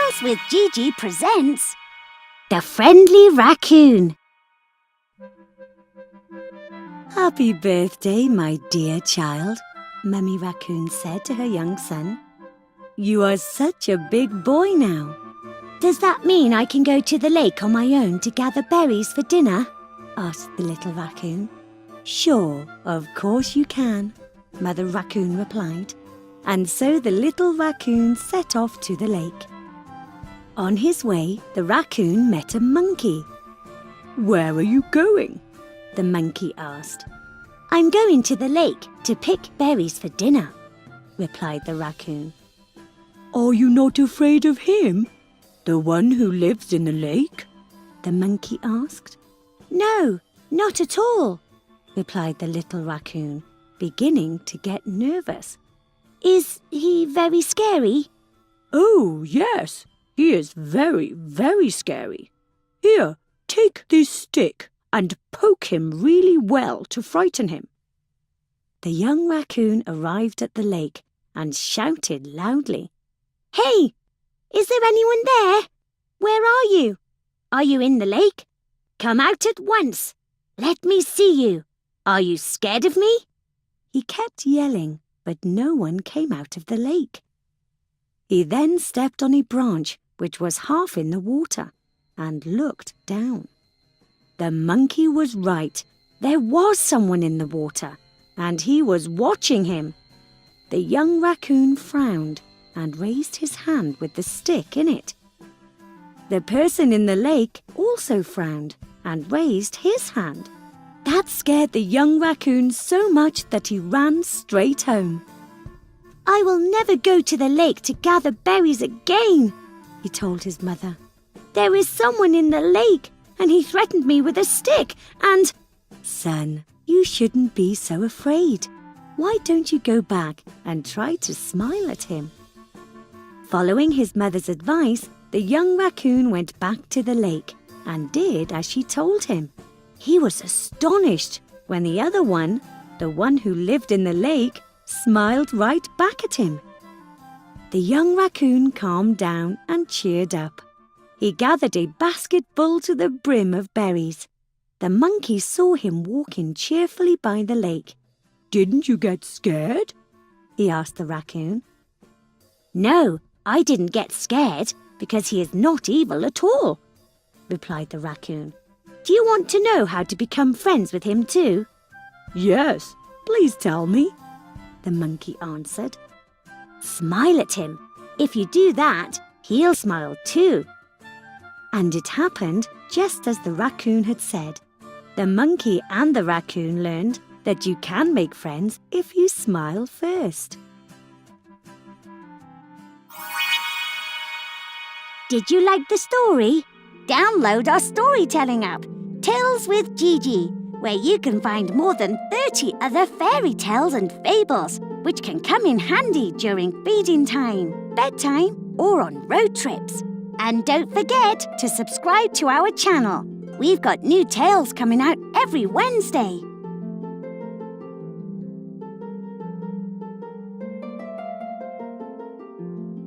Tales with Gigi presents The Friendly Raccoon. Happy birthday, my dear child, Mummy Raccoon said to her young son. You are such a big boy now. Does that mean I can go to the lake on my own to gather berries for dinner? Asked the little raccoon. Sure, of course you can, Mother Raccoon replied. And so the little raccoon set off to the lake. On his way, the raccoon met a monkey. Where are you going? The monkey asked. I'm going to the lake to pick berries for dinner, replied the raccoon. Are you not afraid of him? The one who lives in the lake? The monkey asked. No, not at all, replied the little raccoon, beginning to get nervous. Is he very scary? Oh, yes, he is very, very scary. Here, take this stick and poke him really well to frighten him. The young raccoon arrived at the lake and shouted loudly. Hey, is there anyone there? Where are you? Are you in the lake? Come out at once. Let me see you. Are you scared of me? He kept yelling, but no one came out of the lake. He then stepped on a branch which was half in the water and looked down. The monkey was right. There was someone in the water, and he was watching him. The young raccoon frowned and raised his hand with the stick in it. The person in the lake also frowned and raised his hand. That scared the young raccoon so much that he ran straight home. I will never go to the lake to gather berries again, he told his mother. There is someone in the lake, and he threatened me with a stick and... Son, you shouldn't be so afraid. Why don't you go back and try to smile at him? Following his mother's advice, the young raccoon went back to the lake and did as she told him. He was astonished when the other one, the one who lived in the lake, smiled right back at him. The young raccoon calmed down and cheered up. He gathered a basket full to the brim of berries. The monkey saw him walking cheerfully by the lake. Didn't you get scared? He asked the raccoon. No, I didn't get scared because he is not evil at all, replied the raccoon. Do you want to know how to become friends with him too? Yes, please tell me, the monkey answered. Smile at him. If you do that, he'll smile too. And it happened just as the raccoon had said. The monkey and the raccoon learned that you can make friends if you smile first. Did you like the story? Download our storytelling app, Tales with Gigi, where you can find more than 30 other fairy tales and fables, which can come in handy during feeding time, bedtime, or on road trips. And don't forget to subscribe to our channel. We've got new tales coming out every Wednesday.